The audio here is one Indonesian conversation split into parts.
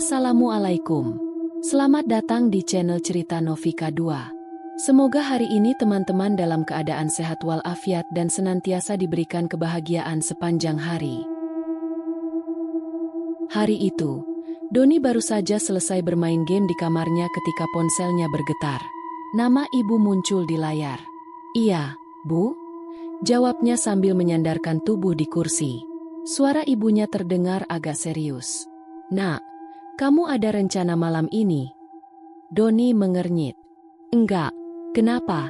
Assalamualaikum. Selamat datang di channel Cerita Novika 2. Semoga hari ini teman-teman dalam keadaan sehat walafiat dan senantiasa diberikan kebahagiaan sepanjang hari. Hari itu, Doni baru saja selesai bermain game di kamarnya ketika ponselnya bergetar. Nama ibu muncul di layar. "Iya, Bu?" jawabnya sambil menyandarkan tubuh di kursi. Suara ibunya terdengar agak serius. "Nak, kamu ada rencana malam ini?" Doni mengernyit. "Enggak, kenapa?"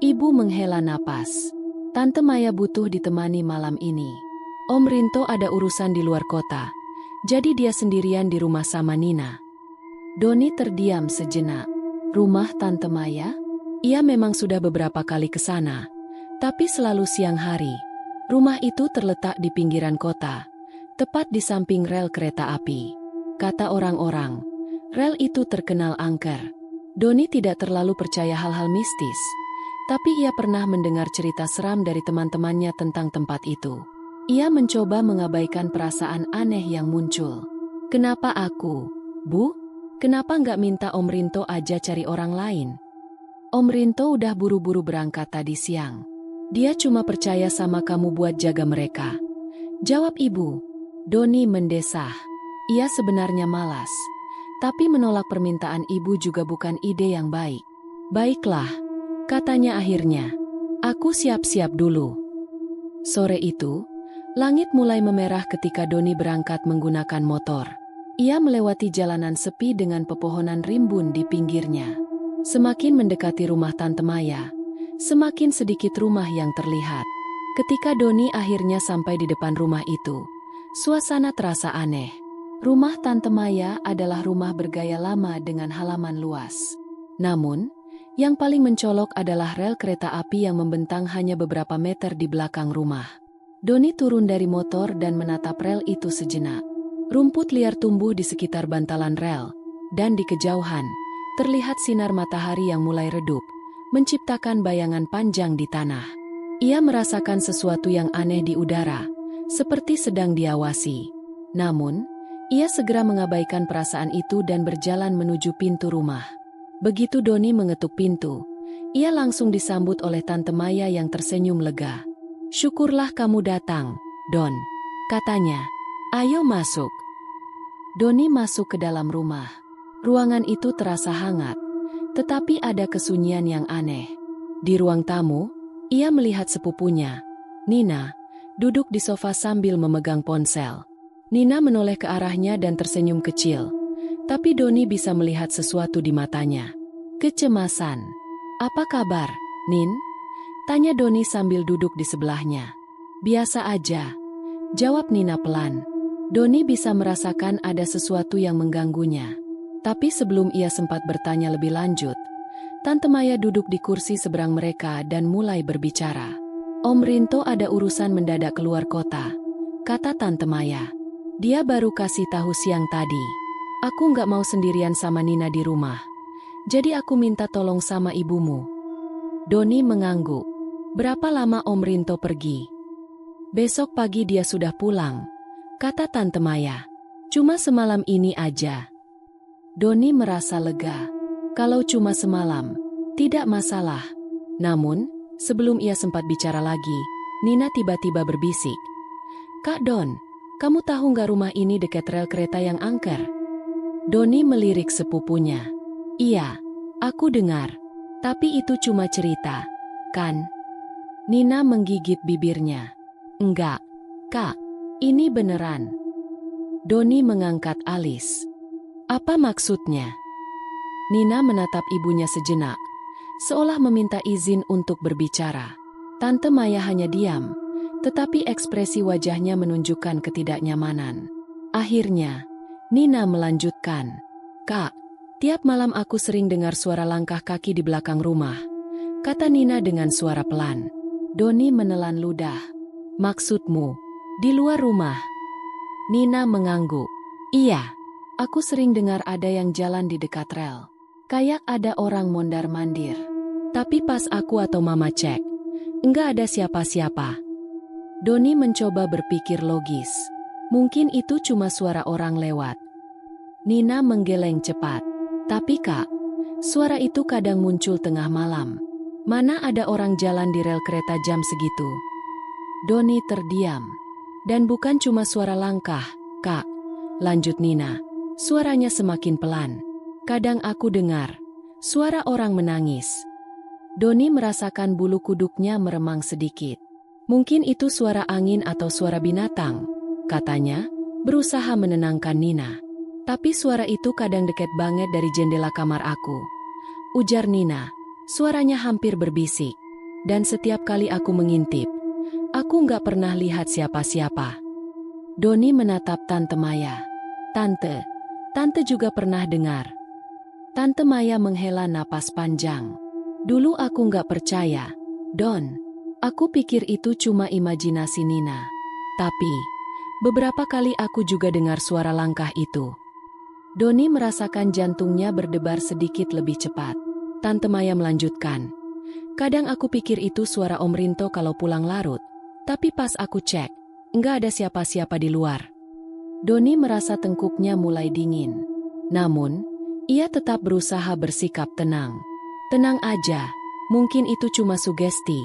Ibu menghela napas. "Tante Maya butuh ditemani malam ini. Om Rinto ada urusan di luar kota, jadi dia sendirian di rumah sama Nina." Doni terdiam sejenak. Rumah Tante Maya? Ia memang sudah beberapa kali ke sana, tapi selalu siang hari. Rumah itu terletak di pinggiran kota, tepat di samping rel kereta api. Kata orang-orang, rel itu terkenal angker. Doni tidak terlalu percaya hal-hal mistis, tapi ia pernah mendengar cerita seram dari teman-temannya tentang tempat itu. Ia mencoba mengabaikan perasaan aneh yang muncul. "Kenapa aku, Bu? Kenapa nggak minta Om Rinto aja cari orang lain? Om Rinto udah buru-buru berangkat tadi siang. Dia cuma percaya sama kamu buat jaga mereka," jawab ibu. Doni mendesah. Ia sebenarnya malas, tapi menolak permintaan ibu juga bukan ide yang baik. "Baiklah," katanya akhirnya. "Aku siap-siap dulu." Sore itu, langit mulai memerah ketika Doni berangkat menggunakan motor. Ia melewati jalanan sepi dengan pepohonan rimbun di pinggirnya. Semakin mendekati rumah Tante Maya, semakin sedikit rumah yang terlihat. Ketika Doni akhirnya sampai di depan rumah itu, suasana terasa aneh. Rumah Tante Maya adalah rumah bergaya lama dengan halaman luas. Namun, yang paling mencolok adalah rel kereta api yang membentang hanya beberapa meter di belakang rumah. Doni turun dari motor dan menatap rel itu sejenak. Rumput liar tumbuh di sekitar bantalan rel, dan di kejauhan, terlihat sinar matahari yang mulai redup, menciptakan bayangan panjang di tanah. Ia merasakan sesuatu yang aneh di udara, seperti sedang diawasi. Namun, ia segera mengabaikan perasaan itu dan berjalan menuju pintu rumah. Begitu Doni mengetuk pintu, ia langsung disambut oleh Tante Maya yang tersenyum lega. "Syukurlah kamu datang, Don," katanya. "Ayo masuk." Doni masuk ke dalam rumah. Ruangan itu terasa hangat, tetapi ada kesunyian yang aneh. Di ruang tamu, ia melihat sepupunya, Nina, duduk di sofa sambil memegang ponsel. Nina menoleh ke arahnya dan tersenyum kecil, tapi Doni bisa melihat sesuatu di matanya. Kecemasan. "Apa kabar, Nin?" tanya Doni sambil duduk di sebelahnya. "Biasa aja," jawab Nina pelan. Doni bisa merasakan ada sesuatu yang mengganggunya. Tapi sebelum ia sempat bertanya lebih lanjut, Tante Maya duduk di kursi seberang mereka dan mulai berbicara. "Om Rinto ada urusan mendadak keluar kota," kata Tante Maya. "Dia baru kasih tahu siang tadi. Aku nggak mau sendirian sama Nina di rumah. Jadi aku minta tolong sama ibumu." Doni mengangguk. "Berapa lama Om Rinto pergi?" "Besok pagi dia sudah pulang," kata Tante Maya. "Cuma semalam ini aja." Doni merasa lega. Kalau cuma semalam, tidak masalah. Namun, sebelum ia sempat bicara lagi, Nina tiba-tiba berbisik. "Kak Don, kamu tahu nggak rumah ini dekat rel kereta yang angker?" Doni melirik sepupunya. "Iya, aku dengar. Tapi itu cuma cerita, kan?" Nina menggigit bibirnya. "Enggak, Kak. Ini beneran." Doni mengangkat alis. "Apa maksudnya?" Nina menatap ibunya sejenak, seolah meminta izin untuk berbicara. Tante Maya hanya diam, tetapi ekspresi wajahnya menunjukkan ketidaknyamanan. Akhirnya, Nina melanjutkan. "Kak, tiap malam aku sering dengar suara langkah kaki di belakang rumah," kata Nina dengan suara pelan. Doni menelan ludah. "Maksudmu, di luar rumah?" Nina mengangguk. "Iya, aku sering dengar ada yang jalan di dekat rel. Kayak ada orang mondar-mandir. Tapi pas aku atau Mama cek, enggak ada siapa-siapa." Doni mencoba berpikir logis. Mungkin itu cuma suara orang lewat. Nina menggeleng cepat. Tapi Kak, suara itu kadang muncul tengah malam. Mana ada orang jalan di rel kereta jam segitu? Doni terdiam. Dan bukan cuma suara langkah, Kak. Lanjut Nina. Suaranya semakin pelan. Kadang aku dengar suara orang menangis. Doni merasakan bulu kuduknya meremang sedikit. Mungkin itu suara angin atau suara binatang, katanya, berusaha menenangkan Nina. Tapi suara itu kadang dekat banget dari jendela kamar aku. Ujar Nina, suaranya hampir berbisik. Dan setiap kali aku mengintip, aku nggak pernah lihat siapa-siapa. Doni menatap Tante Maya. Tante juga pernah dengar. Tante Maya menghela napas panjang. Dulu aku nggak percaya, Don. Aku pikir itu cuma imajinasi Nina. Tapi, beberapa kali aku juga dengar suara langkah itu. Doni merasakan jantungnya berdebar sedikit lebih cepat. Tante Maya melanjutkan. Kadang aku pikir itu suara Om Rinto kalau pulang larut. Tapi pas aku cek, nggak ada siapa-siapa di luar. Doni merasa tengkuknya mulai dingin. Namun, ia tetap berusaha bersikap tenang. Tenang aja, mungkin itu cuma sugesti,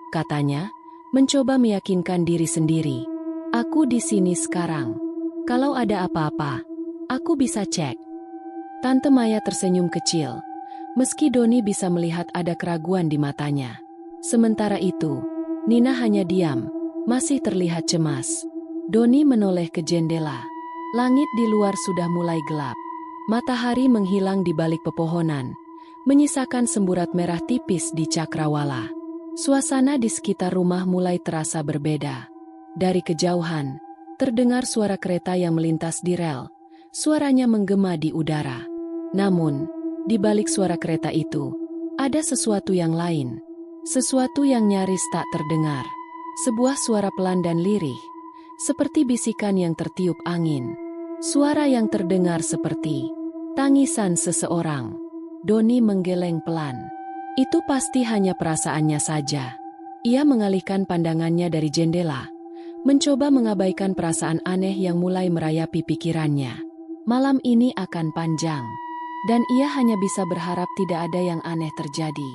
katanya, mencoba meyakinkan diri sendiri. Aku di sini sekarang. Kalau ada apa-apa, aku bisa cek. Tante Maya tersenyum kecil, meski Doni bisa melihat ada keraguan di matanya. Sementara itu, Nina hanya diam, masih terlihat cemas. Doni menoleh ke jendela. Langit di luar sudah mulai gelap. Matahari menghilang di balik pepohonan, menyisakan semburat merah tipis di cakrawala. Suasana di sekitar rumah mulai terasa berbeda. Dari kejauhan, terdengar suara kereta yang melintas di rel. Suaranya menggema di udara. Namun, di balik suara kereta itu, ada sesuatu yang lain. Sesuatu yang nyaris tak terdengar. Sebuah suara pelan dan lirih, seperti bisikan yang tertiup angin. Suara yang terdengar seperti tangisan seseorang. Doni menggeleng pelan. Itu pasti hanya perasaannya saja. Ia mengalihkan pandangannya dari jendela, mencoba mengabaikan perasaan aneh yang mulai merayapi pikirannya. Malam ini akan panjang, dan ia hanya bisa berharap tidak ada yang aneh terjadi.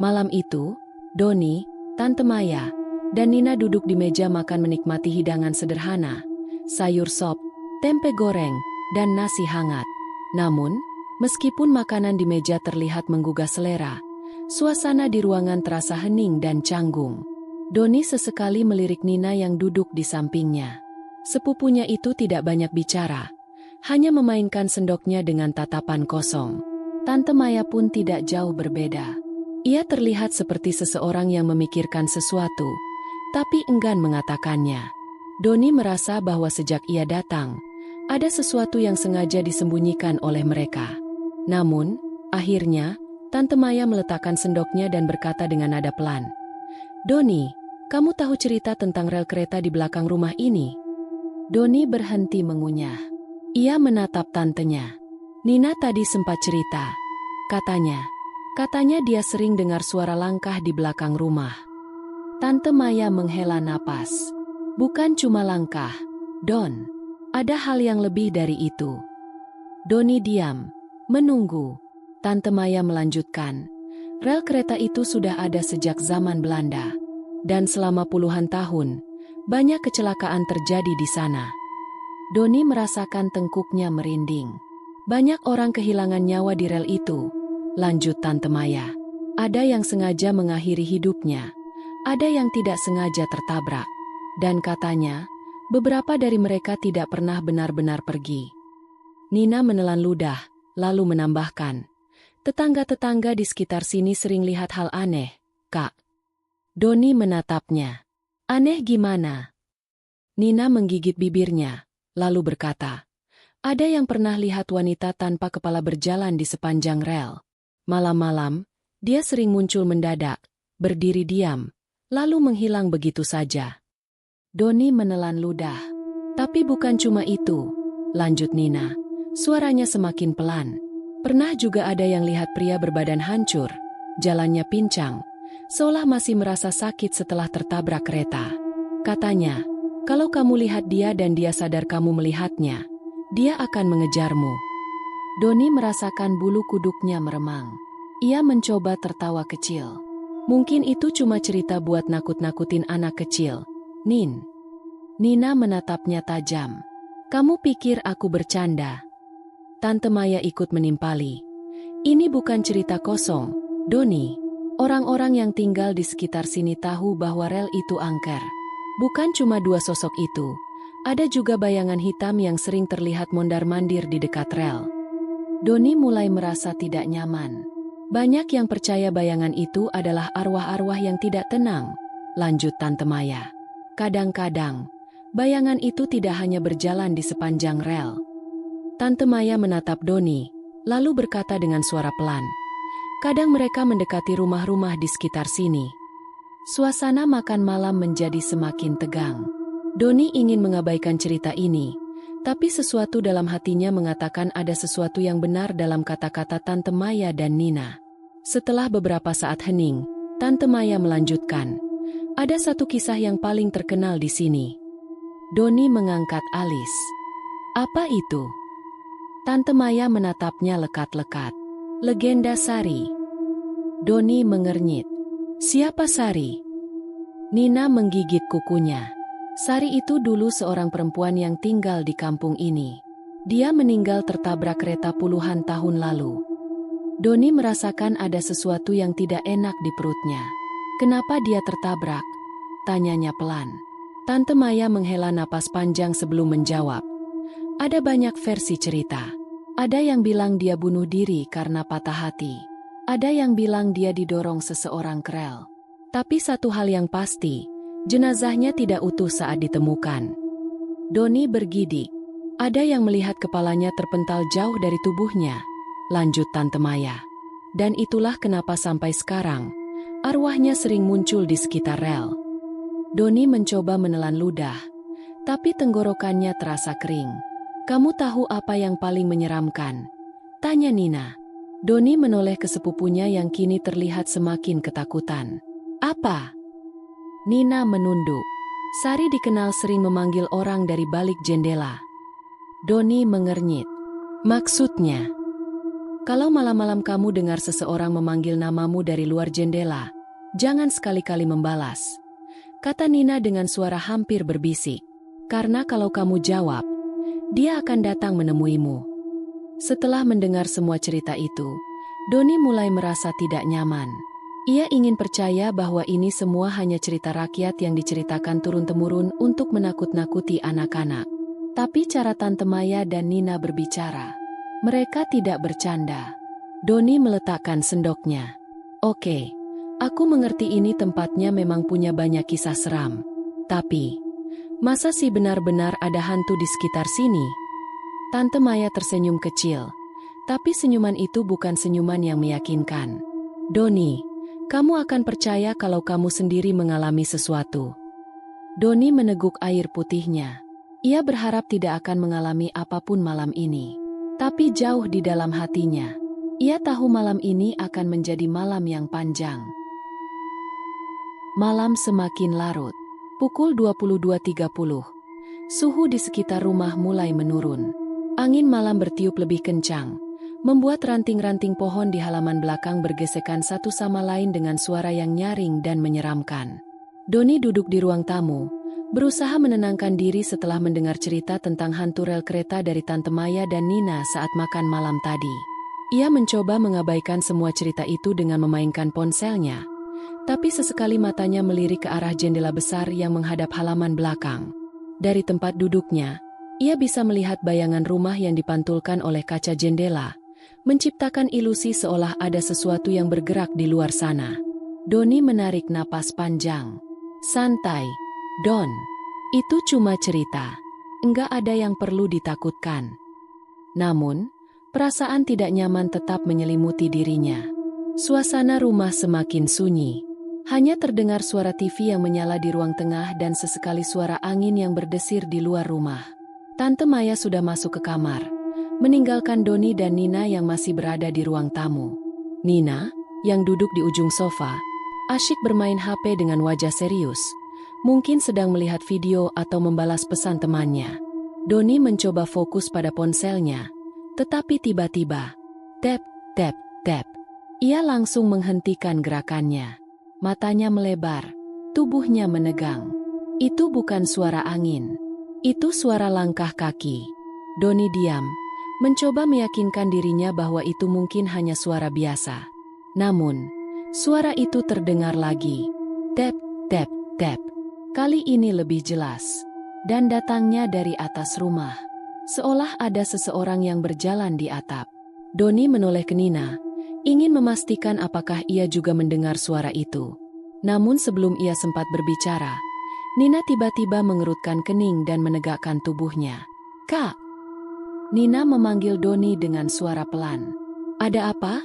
Malam itu, Doni, Tante Maya, dan Nina duduk di meja makan menikmati hidangan sederhana, sayur sop, tempe goreng, dan nasi hangat. Namun, meskipun makanan di meja terlihat menggugah selera, suasana di ruangan terasa hening dan canggung. Doni sesekali melirik Nina yang duduk di sampingnya. Sepupunya itu tidak banyak bicara, hanya memainkan sendoknya dengan tatapan kosong. Tante Maya pun tidak jauh berbeda. Ia terlihat seperti seseorang yang memikirkan sesuatu, tapi enggan mengatakannya. Doni merasa bahwa sejak ia datang, ada sesuatu yang sengaja disembunyikan oleh mereka. Namun, akhirnya, Tante Maya meletakkan sendoknya dan berkata dengan nada pelan, "Doni, kamu tahu cerita tentang rel kereta di belakang rumah ini?" Doni berhenti mengunyah. Ia menatap tantenya. "Nina tadi sempat cerita," katanya. Katanya dia sering dengar suara langkah di belakang rumah. Tante Maya menghela napas. "Bukan cuma langkah, Don. Ada hal yang lebih dari itu." Doni diam, menunggu. Tante Maya melanjutkan. Rel kereta itu sudah ada sejak zaman Belanda. Dan selama puluhan tahun, banyak kecelakaan terjadi di sana. Doni merasakan tengkuknya merinding. Banyak orang kehilangan nyawa di rel itu. Lanjut Tante Maya. Ada yang sengaja mengakhiri hidupnya, ada yang tidak sengaja tertabrak. Dan katanya, beberapa dari mereka tidak pernah benar-benar pergi. Nina menelan ludah, lalu menambahkan, "Tetangga-tetangga di sekitar sini sering lihat hal aneh, Kak." Doni menatapnya. Aneh gimana? Nina menggigit bibirnya, lalu berkata, ada yang pernah lihat wanita tanpa kepala berjalan di sepanjang rel. Malam-malam, dia sering muncul mendadak, berdiri diam, lalu menghilang begitu saja. Doni menelan ludah. Tapi bukan cuma itu, lanjut Nina. Suaranya semakin pelan. Pernah juga ada yang lihat pria berbadan hancur, jalannya pincang, seolah masih merasa sakit setelah tertabrak kereta. Katanya, kalau kamu lihat dia dan dia sadar kamu melihatnya, dia akan mengejarmu. Doni merasakan bulu kuduknya meremang. Ia mencoba tertawa kecil. Mungkin itu cuma cerita buat nakut-nakutin anak kecil, Nin. Nina menatapnya tajam. Kamu pikir aku bercanda? Tante Maya ikut menimpali. Ini bukan cerita kosong, Doni. Orang-orang yang tinggal di sekitar sini tahu bahwa rel itu angker. Bukan cuma dua sosok itu. Ada juga bayangan hitam yang sering terlihat mondar-mandir di dekat rel. Doni mulai merasa tidak nyaman. Banyak yang percaya bayangan itu adalah arwah-arwah yang tidak tenang, lanjut Tante Maya. Kadang-kadang, bayangan itu tidak hanya berjalan di sepanjang rel. Tante Maya menatap Doni, lalu berkata dengan suara pelan. Kadang mereka mendekati rumah-rumah di sekitar sini. Suasana makan malam menjadi semakin tegang. Doni ingin mengabaikan cerita ini, tapi sesuatu dalam hatinya mengatakan ada sesuatu yang benar dalam kata-kata Tante Maya dan Nina. Setelah beberapa saat hening, Tante Maya melanjutkan. Ada satu kisah yang paling terkenal di sini. Doni mengangkat alis. Apa itu? Tante Maya menatapnya lekat-lekat. Legenda Sari. Doni mengernyit. Siapa Sari? Nina menggigit kukunya. Sari itu dulu seorang perempuan yang tinggal di kampung ini. Dia meninggal tertabrak kereta puluhan tahun lalu. Doni merasakan ada sesuatu yang tidak enak di perutnya. Kenapa dia tertabrak? Tanyanya pelan. Tante Maya menghela napas panjang sebelum menjawab. Ada banyak versi cerita. Ada yang bilang dia bunuh diri karena patah hati. Ada yang bilang dia didorong seseorang ke rel. Tapi satu hal yang pasti, jenazahnya tidak utuh saat ditemukan. Doni bergidik. Ada yang melihat kepalanya terpental jauh dari tubuhnya, lanjut Tante Maya. Dan itulah kenapa sampai sekarang, arwahnya sering muncul di sekitar rel. Doni mencoba menelan ludah, tapi tenggorokannya terasa kering. Kamu tahu apa yang paling menyeramkan? Tanya Nina. Doni menoleh ke sepupunya yang kini terlihat semakin ketakutan. Apa? Nina menunduk. Sari dikenal sering memanggil orang dari balik jendela. Doni mengernyit. Maksudnya? Kalau malam-malam kamu dengar seseorang memanggil namamu dari luar jendela, jangan sekali-kali membalas. Kata Nina dengan suara hampir berbisik. Karena kalau kamu jawab, dia akan datang menemuimu. Setelah mendengar semua cerita itu, Doni mulai merasa tidak nyaman. Ia ingin percaya bahwa ini semua hanya cerita rakyat yang diceritakan turun-temurun untuk menakut-nakuti anak-anak. Tapi cara Tante Maya dan Nina berbicara, mereka tidak bercanda. Doni meletakkan sendoknya. Oke, aku mengerti ini tempatnya memang punya banyak kisah seram. Tapi, masa sih benar-benar ada hantu di sekitar sini? Tante Maya tersenyum kecil, tapi senyuman itu bukan senyuman yang meyakinkan. Doni, kamu akan percaya kalau kamu sendiri mengalami sesuatu. Doni meneguk air putihnya. Ia berharap tidak akan mengalami apapun malam ini. Tapi jauh di dalam hatinya, ia tahu malam ini akan menjadi malam yang panjang. Malam semakin larut. Pukul 22.30. Suhu di sekitar rumah mulai menurun. Angin malam bertiup lebih kencang, membuat ranting-ranting pohon di halaman belakang bergesekan satu sama lain dengan suara yang nyaring dan menyeramkan. Doni duduk di ruang tamu, berusaha menenangkan diri setelah mendengar cerita tentang hantu rel kereta dari Tante Maya dan Nina saat makan malam tadi. Ia mencoba mengabaikan semua cerita itu dengan memainkan ponselnya, tapi sesekali matanya melirik ke arah jendela besar yang menghadap halaman belakang. Dari tempat duduknya, ia bisa melihat bayangan rumah yang dipantulkan oleh kaca jendela, menciptakan ilusi seolah ada sesuatu yang bergerak di luar sana. Doni menarik napas panjang. Santai, Don, itu cuma cerita. Enggak ada yang perlu ditakutkan. Namun, perasaan tidak nyaman tetap menyelimuti dirinya. Suasana rumah semakin sunyi. Hanya terdengar suara TV yang menyala di ruang tengah dan sesekali suara angin yang berdesir di luar rumah. Tante Maya sudah masuk ke kamar, meninggalkan Doni dan Nina yang masih berada di ruang tamu. Nina, yang duduk di ujung sofa, asyik bermain HP dengan wajah serius, mungkin sedang melihat video atau membalas pesan temannya. Doni mencoba fokus pada ponselnya, tetapi tiba-tiba, tap, tap, tap. Ia langsung menghentikan gerakannya. Matanya melebar, tubuhnya menegang. Itu bukan suara angin. Itu suara langkah kaki. Doni diam, mencoba meyakinkan dirinya bahwa itu mungkin hanya suara biasa. Namun, suara itu terdengar lagi. Tap, tap, tap. Kali ini lebih jelas. Dan datangnya dari atas rumah. Seolah ada seseorang yang berjalan di atap. Doni menoleh ke Nina, ingin memastikan apakah ia juga mendengar suara itu. Namun sebelum ia sempat berbicara, Nina tiba-tiba mengerutkan kening dan menegakkan tubuhnya. "Kak!" Nina memanggil Doni dengan suara pelan. "Ada apa?"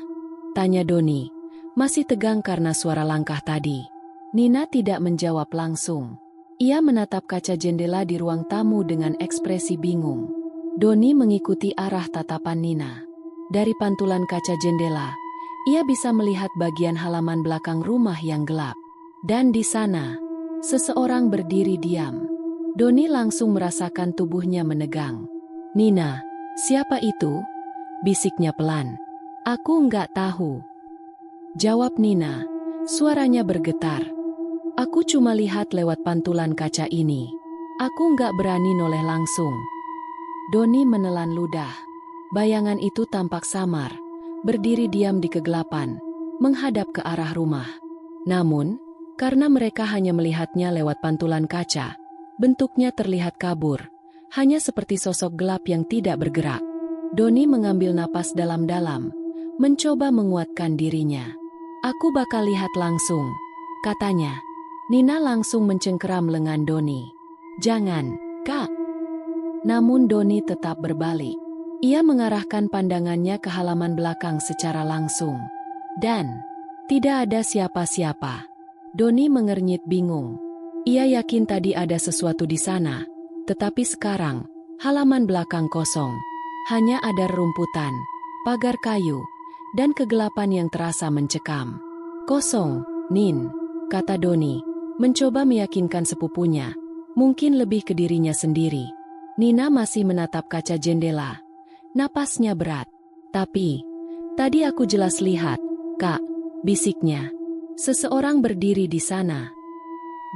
tanya Doni, masih tegang karena suara langkah tadi. Nina tidak menjawab langsung. Ia menatap kaca jendela di ruang tamu dengan ekspresi bingung. Doni mengikuti arah tatapan Nina. Dari pantulan kaca jendela, ia bisa melihat bagian halaman belakang rumah yang gelap. Dan di sana, seseorang berdiri diam. Doni langsung merasakan tubuhnya menegang. "Nina, siapa itu?" bisiknya pelan. "Aku nggak tahu," jawab Nina, suaranya bergetar. "Aku cuma lihat lewat pantulan kaca ini. Aku nggak berani noleh langsung." Doni menelan ludah. Bayangan itu tampak samar, berdiri diam di kegelapan, menghadap ke arah rumah. Namun, karena mereka hanya melihatnya lewat pantulan kaca, bentuknya terlihat kabur, hanya seperti sosok gelap yang tidak bergerak. Doni mengambil napas dalam-dalam, mencoba menguatkan dirinya. "Aku bakal lihat langsung," katanya. Nina langsung mencengkeram lengan Doni. "Jangan, Kak." Namun Doni tetap berbalik. Ia mengarahkan pandangannya ke halaman belakang secara langsung. Dan tidak ada siapa-siapa. Doni mengernyit bingung. Ia yakin tadi ada sesuatu di sana, tetapi sekarang, halaman belakang kosong. Hanya ada rerumputan, pagar kayu, dan kegelapan yang terasa mencekam. "Kosong, Nin," kata Doni, mencoba meyakinkan sepupunya, mungkin lebih ke dirinya sendiri. Nina masih menatap kaca jendela. Napasnya berat. "Tapi, tadi aku jelas lihat, Kak," bisiknya. "Seseorang berdiri di sana."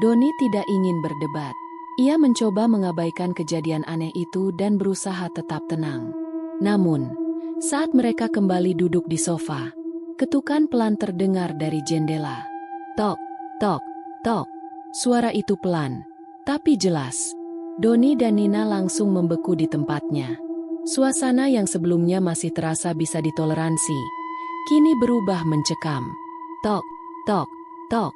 Doni tidak ingin berdebat. Ia mencoba mengabaikan kejadian aneh itu dan berusaha tetap tenang. Namun, saat mereka kembali duduk di sofa, ketukan pelan terdengar dari jendela. Tok, tok, tok. Suara itu pelan, tapi jelas. Doni dan Nina langsung membeku di tempatnya. Suasana yang sebelumnya masih terasa bisa ditoleransi, kini berubah mencekam. Tok, tok, tok.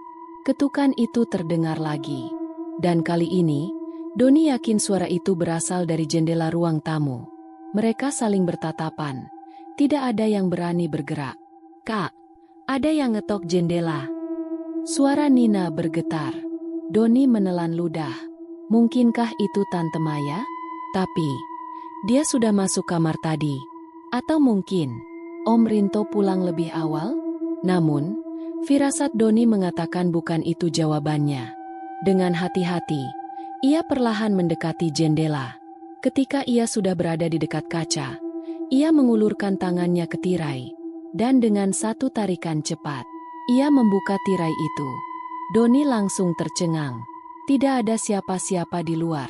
Ketukan itu terdengar lagi. Dan kali ini, Doni yakin suara itu berasal dari jendela ruang tamu. Mereka saling bertatapan. Tidak ada yang berani bergerak. "Kak, ada yang ngetok jendela." Suara Nina bergetar. Doni menelan ludah. Mungkinkah itu Tante Maya? Tapi, dia sudah masuk kamar tadi. Atau mungkin, Om Rinto pulang lebih awal? Namun, firasat Doni mengatakan bukan itu jawabannya. Dengan hati-hati, ia perlahan mendekati jendela. Ketika ia sudah berada di dekat kaca, ia mengulurkan tangannya ke tirai. Dan dengan satu tarikan cepat, ia membuka tirai itu. Doni langsung tercengang. Tidak ada siapa-siapa di luar.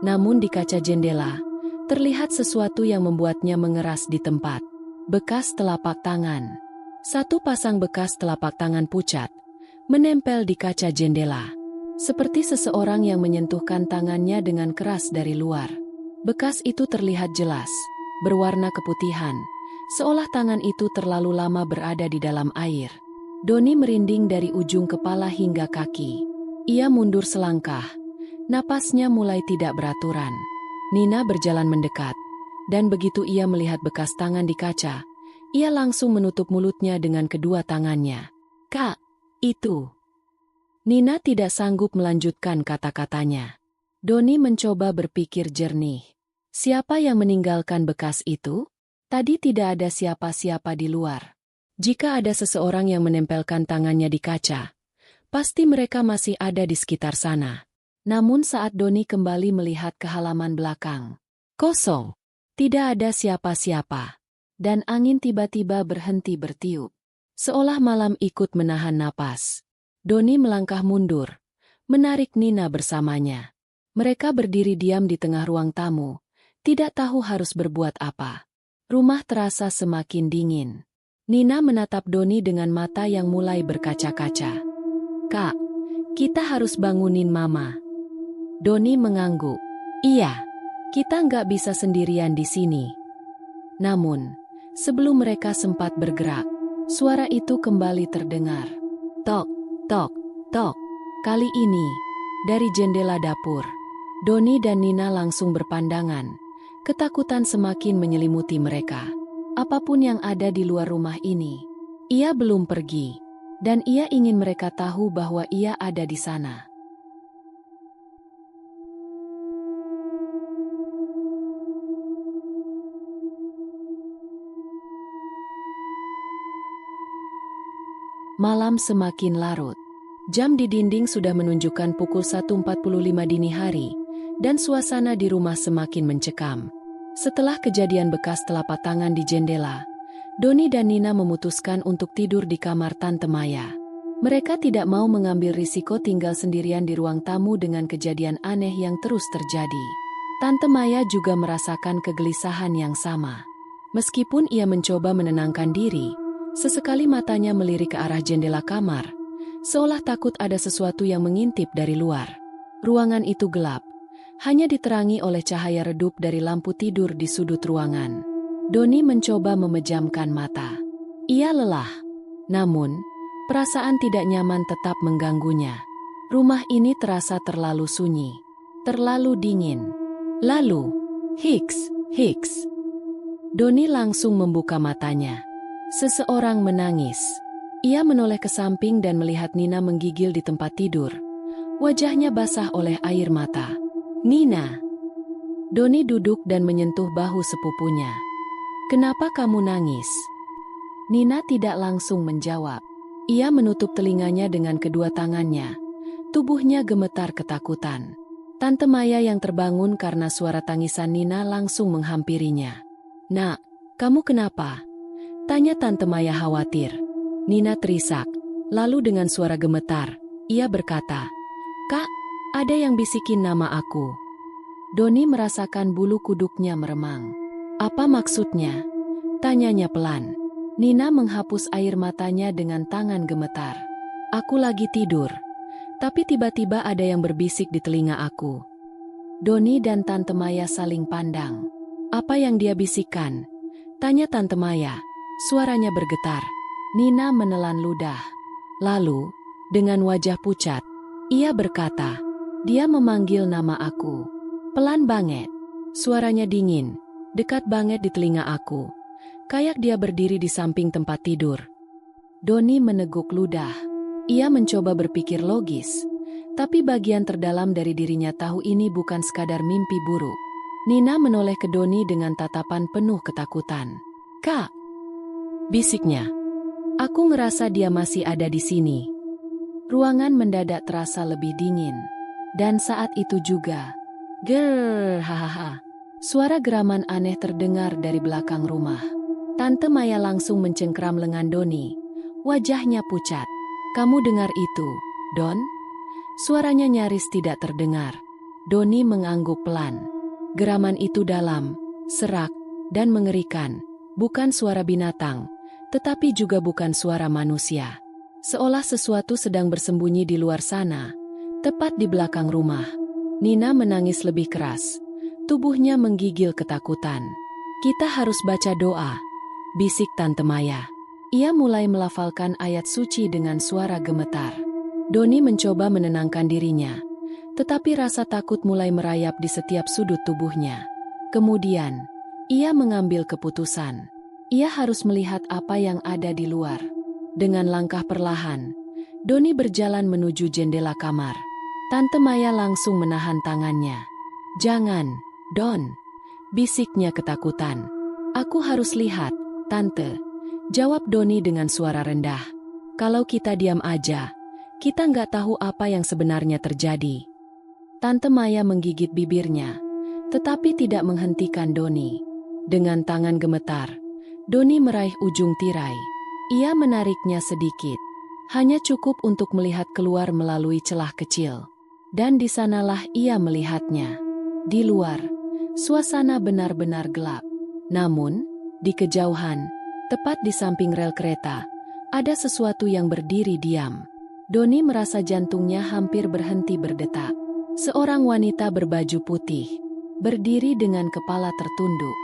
Namun di kaca jendela, terlihat sesuatu yang membuatnya mengeras di tempat. Bekas telapak tangan. Satu pasang bekas telapak tangan pucat, menempel di kaca jendela. Seperti seseorang yang menyentuhkan tangannya dengan keras dari luar. Bekas itu terlihat jelas, berwarna keputihan, seolah tangan itu terlalu lama berada di dalam air. Doni merinding dari ujung kepala hingga kaki. Ia mundur selangkah, Napasnya mulai tidak beraturan. Nina berjalan mendekat, dan begitu ia melihat bekas tangan di kaca, ia langsung menutup mulutnya dengan kedua tangannya. "Kak, itu..." Nina tidak sanggup melanjutkan kata-katanya. Doni mencoba berpikir jernih. Siapa yang meninggalkan bekas itu? Tadi tidak ada siapa-siapa di luar. Jika ada seseorang yang menempelkan tangannya di kaca, pasti mereka masih ada di sekitar sana. Namun saat Doni kembali melihat ke halaman belakang, kosong. Tidak ada siapa-siapa. Dan angin tiba-tiba berhenti bertiup. Seolah malam ikut menahan napas. Doni melangkah mundur, menarik Nina bersamanya. Mereka berdiri diam di tengah ruang tamu, tidak tahu harus berbuat apa. Rumah terasa semakin dingin. Nina menatap Doni dengan mata yang mulai berkaca-kaca. "Kak, kita harus bangunin Mama." Doni mengangguk. "Iya, kita nggak bisa sendirian di sini." Namun, sebelum mereka sempat bergerak, suara itu kembali terdengar. Tok, tok, tok. Kali ini, dari jendela dapur. Doni dan Nina langsung berpandangan. Ketakutan semakin menyelimuti mereka. Apapun yang ada di luar rumah ini, ia belum pergi. Dan ia ingin mereka tahu bahwa ia ada di sana. Malam semakin larut. Jam di dinding sudah menunjukkan pukul 1.45 dini hari, dan suasana di rumah semakin mencekam. Setelah kejadian bekas telapak tangan di jendela, Doni dan Nina memutuskan untuk tidur di kamar Tante Maya. Mereka tidak mau mengambil risiko tinggal sendirian di ruang tamu dengan kejadian aneh yang terus terjadi. Tante Maya juga merasakan kegelisahan yang sama. Meskipun ia mencoba menenangkan diri, sesekali matanya melirik ke arah jendela kamar, seolah takut ada sesuatu yang mengintip dari luar. Ruangan itu gelap, hanya diterangi oleh cahaya redup dari lampu tidur di sudut ruangan. Doni mencoba memejamkan mata. Ia lelah, namun perasaan tidak nyaman tetap mengganggunya. Rumah ini terasa terlalu sunyi, terlalu dingin. Lalu, hiks. Doni langsung membuka matanya. Seseorang menangis. Ia menoleh ke samping dan melihat Nina menggigil di tempat tidur. Wajahnya basah oleh air mata. "Nina." Doni duduk dan menyentuh bahu sepupunya. "Kenapa kamu nangis?" Nina tidak langsung menjawab. Ia menutup telinganya dengan kedua tangannya. Tubuhnya gemetar ketakutan. Tante Maya yang terbangun karena suara tangisan Nina langsung menghampirinya. "Nak, kamu kenapa?" tanya Tante Maya khawatir. Nina terisak, lalu dengan suara gemetar, ia berkata, "Kak, ada yang bisikin nama aku." Doni merasakan bulu kuduknya meremang. "Apa maksudnya?" tanyanya pelan. Nina menghapus air matanya dengan tangan gemetar. "Aku lagi tidur, tapi tiba-tiba ada yang berbisik di telinga aku." Doni dan Tante Maya saling pandang. "Apa yang dia bisikkan?" tanya Tante Maya. Suaranya bergetar. Nina menelan ludah. Lalu, dengan wajah pucat, ia berkata, "Dia memanggil nama aku. Pelan banget. Suaranya dingin, dekat banget di telinga aku. Kayak dia berdiri di samping tempat tidur." Doni meneguk ludah. Ia mencoba berpikir logis, tapi bagian terdalam dari dirinya tahu ini bukan sekadar mimpi buruk. Nina menoleh ke Doni dengan tatapan penuh ketakutan. "Kak," bisiknya. "Aku ngerasa dia masih ada di sini." Ruangan mendadak terasa lebih dingin. Dan saat itu juga, "Ger, hahaha." Suara geraman aneh terdengar dari belakang rumah. Tante Maya langsung mencengkram lengan Doni. Wajahnya pucat. "Kamu dengar itu, Don?" Suaranya nyaris tidak terdengar. Doni mengangguk pelan. Geraman itu dalam, serak, dan mengerikan. Bukan suara binatang, tetapi juga bukan suara manusia. Seolah sesuatu sedang bersembunyi di luar sana, tepat di belakang rumah. Nina menangis lebih keras. Tubuhnya menggigil ketakutan. "Kita harus baca doa," bisik Tante Maya. Ia mulai melafalkan ayat suci dengan suara gemetar. Doni mencoba menenangkan dirinya, tetapi rasa takut mulai merayap di setiap sudut tubuhnya. Kemudian, ia mengambil keputusan. Ia harus melihat apa yang ada di luar. Dengan langkah perlahan, Doni berjalan menuju jendela kamar. Tante Maya langsung menahan tangannya. "Jangan, Don," bisiknya ketakutan. "Aku harus lihat, Tante," jawab Doni dengan suara rendah. "Kalau kita diam aja, kita nggak tahu apa yang sebenarnya terjadi." Tante Maya menggigit bibirnya, tetapi tidak menghentikan Doni. Dengan tangan gemetar, Doni meraih ujung tirai. Ia menariknya sedikit, hanya cukup untuk melihat keluar melalui celah kecil. Dan di sanalah ia melihatnya. Di luar, suasana benar-benar gelap. Namun, di kejauhan, tepat di samping rel kereta, ada sesuatu yang berdiri diam. Doni merasa jantungnya hampir berhenti berdetak. Seorang wanita berbaju putih, berdiri dengan kepala tertunduk.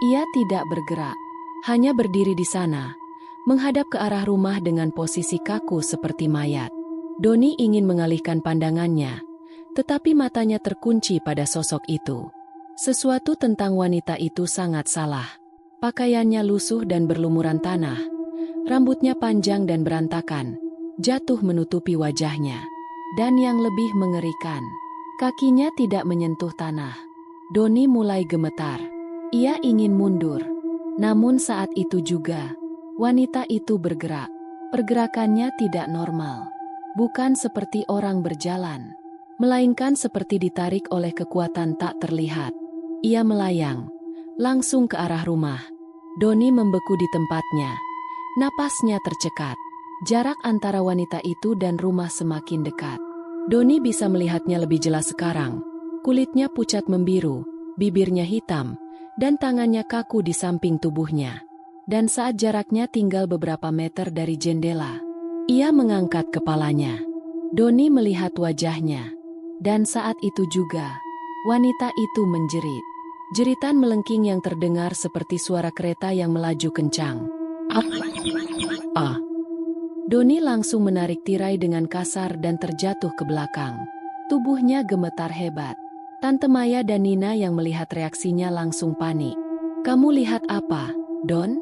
Ia tidak bergerak, hanya berdiri di sana, menghadap ke arah rumah dengan posisi kaku seperti mayat. Doni ingin mengalihkan pandangannya, tetapi matanya terkunci pada sosok itu. Sesuatu tentang wanita itu sangat salah. Pakaiannya lusuh dan berlumuran tanah. Rambutnya panjang dan berantakan, jatuh menutupi wajahnya. Dan yang lebih mengerikan, kakinya tidak menyentuh tanah. Doni mulai gemetar. Ia ingin mundur. Namun saat itu juga, wanita itu bergerak. Pergerakannya tidak normal. Bukan seperti orang berjalan, melainkan seperti ditarik oleh kekuatan tak terlihat. Ia melayang, langsung ke arah rumah. Doni membeku di tempatnya. Napasnya tercekat. Jarak antara wanita itu dan rumah semakin dekat. Doni bisa melihatnya lebih jelas sekarang. Kulitnya pucat membiru, bibirnya hitam, dan tangannya kaku di samping tubuhnya. Dan saat jaraknya tinggal beberapa meter dari jendela, ia mengangkat kepalanya. Doni melihat wajahnya. Dan saat itu juga, wanita itu menjerit. Jeritan melengking yang terdengar seperti suara kereta yang melaju kencang. Ah! Doni langsung menarik tirai dengan kasar dan terjatuh ke belakang. Tubuhnya gemetar hebat. Tante Maya dan Nina yang melihat reaksinya langsung panik. "Kamu lihat apa, Don?"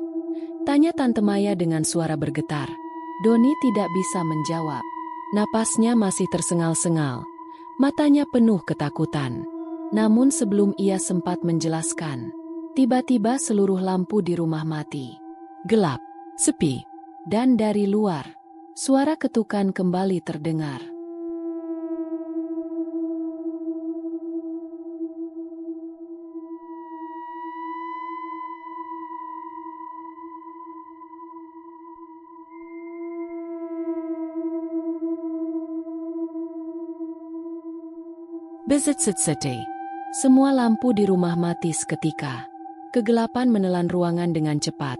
tanya Tante Maya dengan suara bergetar. Doni tidak bisa menjawab. Napasnya masih tersengal-sengal. Matanya penuh ketakutan. Namun sebelum ia sempat menjelaskan, tiba-tiba seluruh lampu di rumah mati. Gelap, sepi, dan dari luar, suara ketukan kembali terdengar. Bezet-set-sete. Semua lampu di rumah mati seketika. Kegelapan menelan ruangan dengan cepat,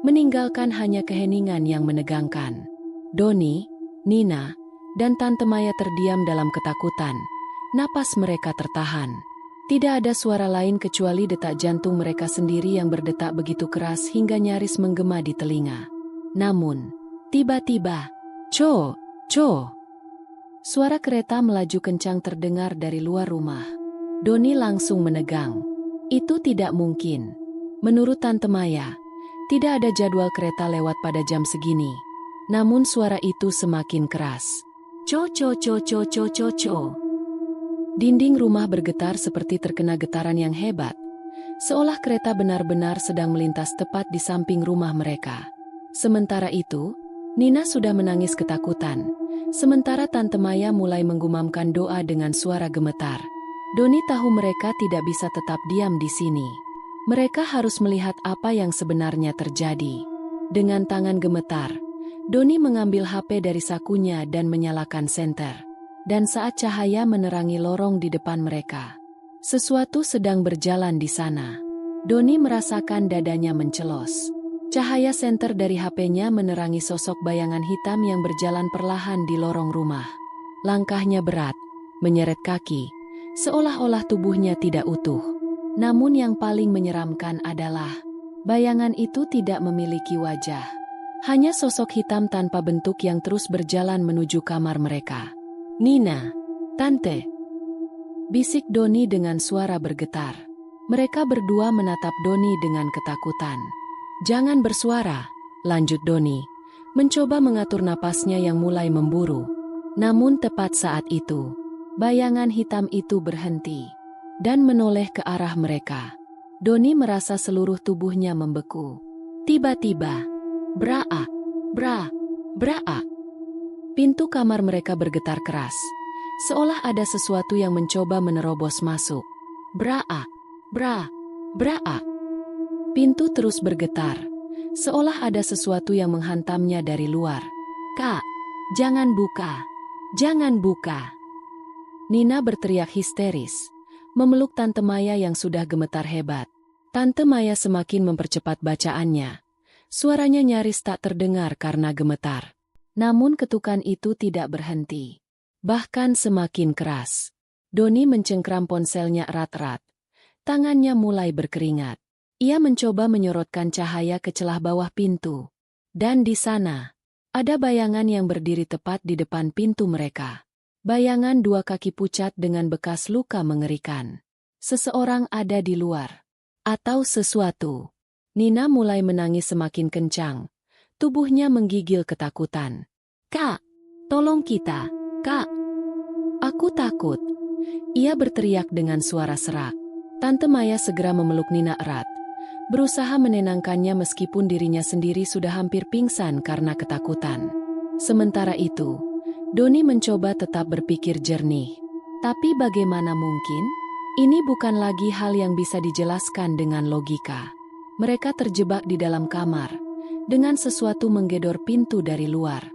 meninggalkan hanya keheningan yang menegangkan. Doni, Nina, dan Tante Maya terdiam dalam ketakutan. Napas mereka tertahan. Tidak ada suara lain kecuali detak jantung mereka sendiri yang berdetak begitu keras hingga nyaris menggema di telinga. Namun, tiba-tiba, "Co! Suara kereta melaju kencang terdengar dari luar rumah. Doni langsung menegang. Itu tidak mungkin. Menurut Tante Maya, tidak ada jadwal kereta lewat pada jam segini. Namun suara itu semakin keras. Co. Dinding rumah bergetar seperti terkena getaran yang hebat, seolah kereta benar-benar sedang melintas tepat di samping rumah mereka. Sementara itu, Nina sudah menangis ketakutan. Sementara Tante Maya mulai menggumamkan doa dengan suara gemetar. Doni tahu mereka tidak bisa tetap diam di sini. Mereka harus melihat apa yang sebenarnya terjadi. Dengan tangan gemetar, Doni mengambil HP dari sakunya dan menyalakan senter. Dan saat cahaya menerangi lorong di depan mereka, sesuatu sedang berjalan di sana. Doni merasakan dadanya mencelos. Cahaya senter dari HP-nya menerangi sosok bayangan hitam yang berjalan perlahan di lorong rumah. Langkahnya berat, menyeret kaki, seolah-olah tubuhnya tidak utuh. Namun yang paling menyeramkan adalah, bayangan itu tidak memiliki wajah. Hanya sosok hitam tanpa bentuk yang terus berjalan menuju kamar mereka. "Nina, Tante," bisik Doni dengan suara bergetar. Mereka berdua menatap Doni dengan ketakutan. Jangan bersuara, lanjut Doni, mencoba mengatur napasnya yang mulai memburu. Namun tepat saat itu, bayangan hitam itu berhenti dan menoleh ke arah mereka. Doni merasa seluruh tubuhnya membeku. Tiba-tiba, braak, braak. Pintu kamar mereka bergetar keras, seolah ada sesuatu yang mencoba menerobos masuk. Braak. Pintu terus bergetar, seolah ada sesuatu yang menghantamnya dari luar. Kak, jangan buka, jangan buka. Nina berteriak histeris, memeluk Tante Maya yang sudah gemetar hebat. Tante Maya semakin mempercepat bacaannya. Suaranya nyaris tak terdengar karena gemetar. Namun ketukan itu tidak berhenti. Bahkan semakin keras. Doni mencengkram ponselnya erat-erat. Tangannya mulai berkeringat. Ia mencoba menyorotkan cahaya ke celah bawah pintu. Dan di sana, ada bayangan yang berdiri tepat di depan pintu mereka. Bayangan dua kaki pucat dengan bekas luka mengerikan. Seseorang ada di luar. Atau sesuatu. Nina mulai menangis semakin kencang. Tubuhnya menggigil ketakutan. Kak, tolong kita, Kak. Aku takut. Ia berteriak dengan suara serak. Tante Maya segera memeluk Nina erat, berusaha menenangkannya meskipun dirinya sendiri sudah hampir pingsan karena ketakutan. Sementara itu, Doni mencoba tetap berpikir jernih. Tapi bagaimana mungkin? Ini bukan lagi hal yang bisa dijelaskan dengan logika. Mereka terjebak di dalam kamar, dengan sesuatu menggedor pintu dari luar.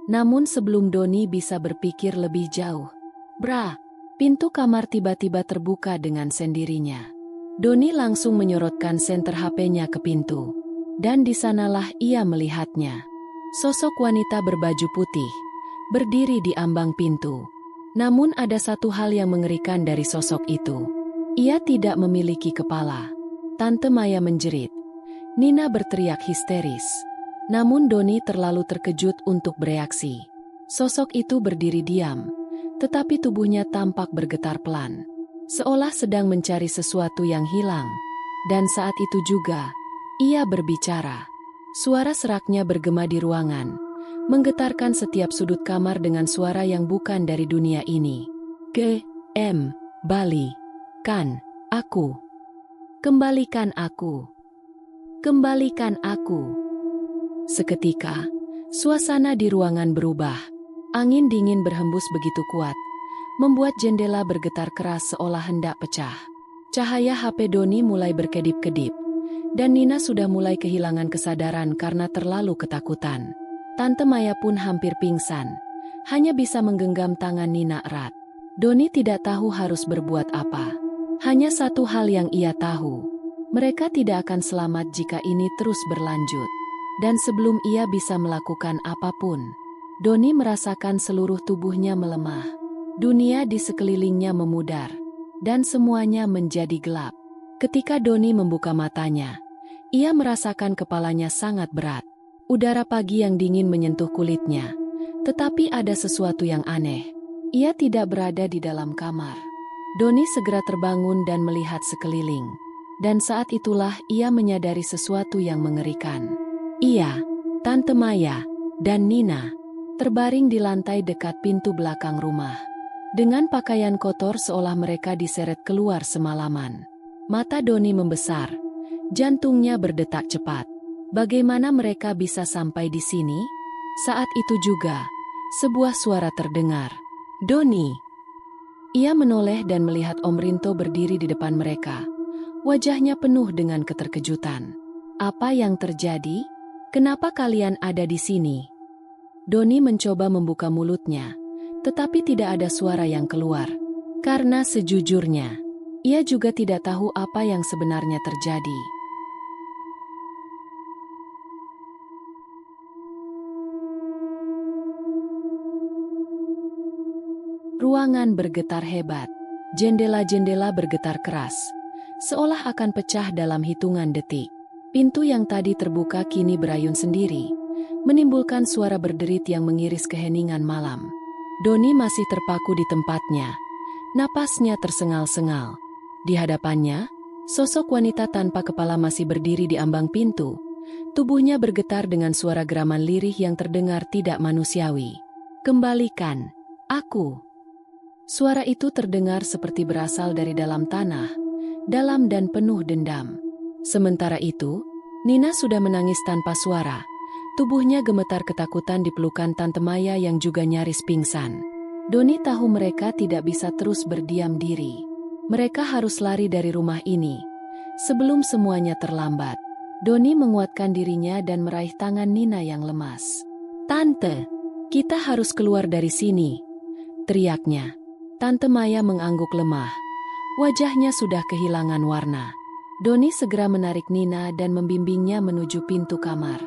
Namun sebelum Doni bisa berpikir lebih jauh, pintu kamar tiba-tiba terbuka dengan sendirinya. Doni langsung menyorotkan senter HP-nya ke pintu. Dan di sanalah ia melihatnya. Sosok wanita berbaju putih, berdiri di ambang pintu. Namun ada satu hal yang mengerikan dari sosok itu. Ia tidak memiliki kepala. Tante Maya menjerit. Nina berteriak histeris. Namun Doni terlalu terkejut untuk bereaksi. Sosok itu berdiri diam, tetapi tubuhnya tampak bergetar pelan, seolah sedang mencari sesuatu yang hilang. Dan saat itu juga, ia berbicara. Suara seraknya bergema di ruangan, menggetarkan setiap sudut kamar dengan suara yang bukan dari dunia ini. Balikan aku. Kembalikan aku. Kembalikan aku. Seketika, suasana di ruangan berubah. Angin dingin berhembus begitu kuat, membuat jendela bergetar keras seolah hendak pecah. Cahaya HP Doni mulai berkedip-kedip, dan Nina sudah mulai kehilangan kesadaran karena terlalu ketakutan. Tante Maya pun hampir pingsan, hanya bisa menggenggam tangan Nina erat. Doni tidak tahu harus berbuat apa. Hanya satu hal yang ia tahu, mereka tidak akan selamat jika ini terus berlanjut. Dan sebelum ia bisa melakukan apapun, Doni merasakan seluruh tubuhnya melemah. Dunia di sekelilingnya memudar, dan semuanya menjadi gelap. Ketika Doni membuka matanya, ia merasakan kepalanya sangat berat. Udara pagi yang dingin menyentuh kulitnya, tetapi ada sesuatu yang aneh. Ia tidak berada di dalam kamar. Doni segera terbangun dan melihat sekeliling. Dan saat itulah ia menyadari sesuatu yang mengerikan. Ia, Tante Maya, dan Nina terbaring di lantai dekat pintu belakang rumah. Dengan pakaian kotor seolah mereka diseret keluar semalaman. Mata Doni membesar, jantungnya berdetak cepat. Bagaimana mereka bisa sampai di sini? Saat itu juga, sebuah suara terdengar. Doni! Ia menoleh dan melihat Om Rinto berdiri di depan mereka. Wajahnya penuh dengan keterkejutan. Apa yang terjadi? Kenapa kalian ada di sini? Doni mencoba membuka mulutnya, tetapi tidak ada suara yang keluar. Karena sejujurnya, ia juga tidak tahu apa yang sebenarnya terjadi. Ruangan bergetar hebat. Jendela-jendela bergetar keras, seolah akan pecah dalam hitungan detik. Pintu yang tadi terbuka kini berayun sendiri, menimbulkan suara berderit yang mengiris keheningan malam. Doni masih terpaku di tempatnya, Napasnya tersengal-sengal. Di hadapannya, sosok wanita tanpa kepala masih berdiri di ambang pintu. Tubuhnya bergetar dengan suara geraman lirih yang terdengar tidak manusiawi. "Kembalikan aku." Suara itu terdengar seperti berasal dari dalam tanah, dalam dan penuh dendam. Sementara itu, Nina sudah menangis tanpa suara. Tubuhnya gemetar ketakutan di pelukan Tante Maya yang juga nyaris pingsan. Doni tahu mereka tidak bisa terus berdiam diri. Mereka harus lari dari rumah ini sebelum semuanya terlambat. Doni menguatkan dirinya dan meraih tangan Nina yang lemas. "Tante, kita harus keluar dari sini," teriaknya. Tante Maya mengangguk lemah. Wajahnya sudah kehilangan warna. Doni segera menarik Nina dan membimbingnya menuju pintu kamar.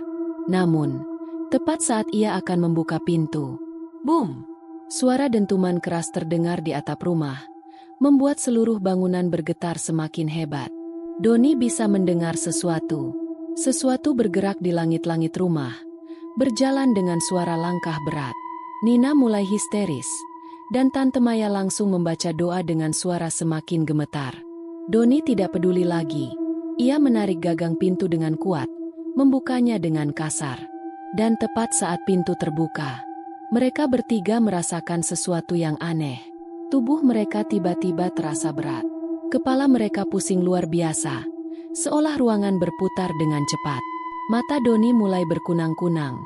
Namun, tepat saat ia akan membuka pintu, boom! Suara dentuman keras terdengar di atap rumah, membuat seluruh bangunan bergetar semakin hebat. Doni bisa mendengar sesuatu. Sesuatu bergerak di langit-langit rumah, berjalan dengan suara langkah berat. Nina mulai histeris, dan Tante Maya langsung membaca doa dengan suara semakin gemetar. Doni tidak peduli lagi. Ia menarik gagang pintu dengan kuat, membukanya dengan kasar. Dan tepat saat pintu terbuka, mereka bertiga merasakan sesuatu yang aneh. Tubuh mereka tiba-tiba terasa berat. Kepala mereka pusing luar biasa, seolah ruangan berputar dengan cepat. Mata Doni mulai berkunang-kunang.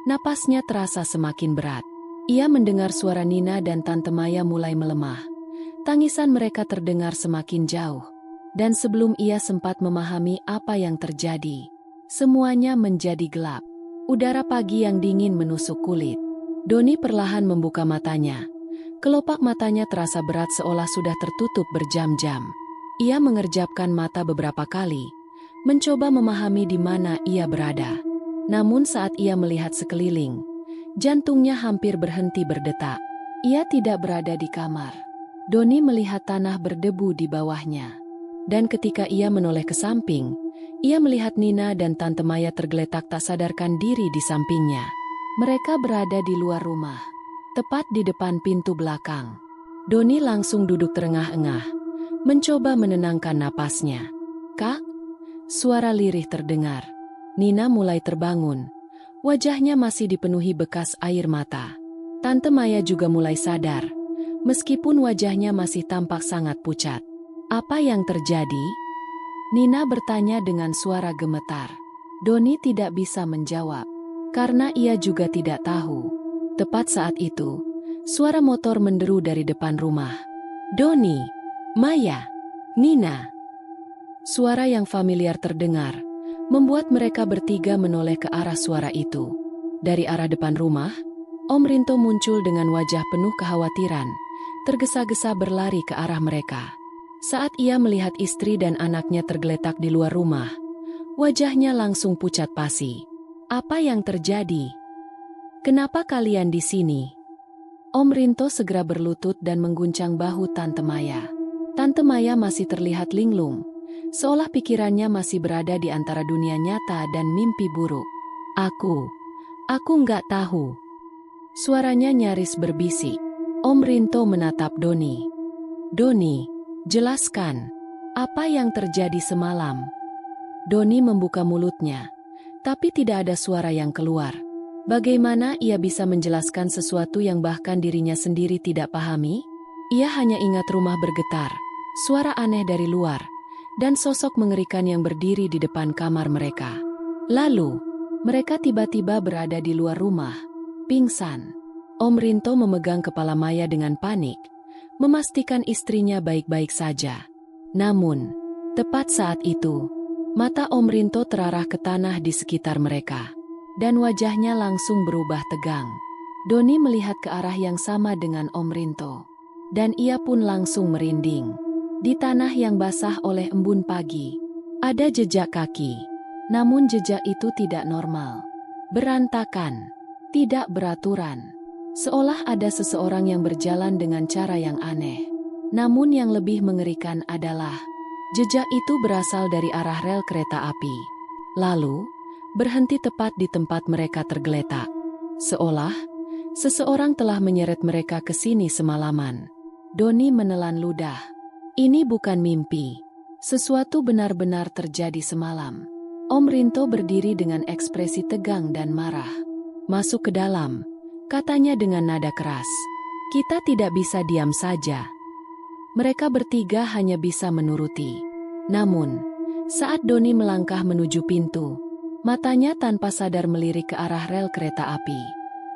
Napasnya terasa semakin berat. Ia mendengar suara Nina dan Tante Maya mulai melemah. Tangisan mereka terdengar semakin jauh. Dan sebelum ia sempat memahami apa yang terjadi, semuanya menjadi gelap. Udara pagi yang dingin menusuk kulit. Doni perlahan membuka matanya. Kelopak matanya terasa berat seolah sudah tertutup berjam-jam. Ia mengerjapkan mata beberapa kali, mencoba memahami di mana ia berada. Namun saat ia melihat sekeliling, jantungnya hampir berhenti berdetak. Ia tidak berada di kamar. Doni melihat tanah berdebu di bawahnya. Dan ketika ia menoleh ke samping, ia melihat Nina dan Tante Maya tergeletak tak sadarkan diri di sampingnya. Mereka berada di luar rumah, tepat di depan pintu belakang. Doni langsung duduk terengah-engah, mencoba menenangkan napasnya. "Kak?" Suara lirih terdengar. Nina mulai terbangun. Wajahnya masih dipenuhi bekas air mata. Tante Maya juga mulai sadar, meskipun wajahnya masih tampak sangat pucat. "Apa yang terjadi?" Nina bertanya dengan suara gemetar. Doni tidak bisa menjawab, karena ia juga tidak tahu. Tepat saat itu, suara motor menderu dari depan rumah. "Doni, Maya, Nina." Suara yang familiar terdengar, membuat mereka bertiga menoleh ke arah suara itu. Dari arah depan rumah, Om Rinto muncul dengan wajah penuh kekhawatiran, tergesa-gesa berlari ke arah mereka. Saat ia melihat istri dan anaknya tergeletak di luar rumah, wajahnya langsung pucat pasi. "Apa yang terjadi? Kenapa kalian di sini?" Om Rinto segera berlutut dan mengguncang bahu Tante Maya. Tante Maya masih terlihat linglung, seolah pikirannya masih berada di antara dunia nyata dan mimpi buruk. Aku nggak tahu." Suaranya nyaris berbisik. Om Rinto menatap Doni. "Doni, jelaskan, apa yang terjadi semalam?" Doni membuka mulutnya, tapi tidak ada suara yang keluar. Bagaimana ia bisa menjelaskan sesuatu yang bahkan dirinya sendiri tidak pahami? Ia hanya ingat rumah bergetar, suara aneh dari luar, dan sosok mengerikan yang berdiri di depan kamar mereka. Lalu, mereka tiba-tiba berada di luar rumah, pingsan. Om Rinto memegang kepala Maya dengan panik, memastikan istrinya baik-baik saja. Namun, tepat saat itu, mata Om Rinto terarah ke tanah di sekitar mereka, dan wajahnya langsung berubah tegang. Doni melihat ke arah yang sama dengan Om Rinto, dan ia pun langsung merinding. Di tanah yang basah oleh embun pagi, ada jejak kaki. Namun jejak itu tidak normal, berantakan, tidak beraturan. Seolah ada seseorang yang berjalan dengan cara yang aneh. Namun yang lebih mengerikan adalah jejak itu berasal dari arah rel kereta api. Lalu, berhenti tepat di tempat mereka tergeletak. Seolah, seseorang telah menyeret mereka ke sini semalaman. Doni menelan ludah. Ini bukan mimpi. Sesuatu benar-benar terjadi semalam. Om Rinto berdiri dengan ekspresi tegang dan marah. Masuk ke dalam, katanya dengan nada keras. Kita tidak bisa diam saja. Mereka bertiga hanya bisa menuruti. Namun, saat Doni melangkah menuju pintu, matanya tanpa sadar melirik ke arah rel kereta api.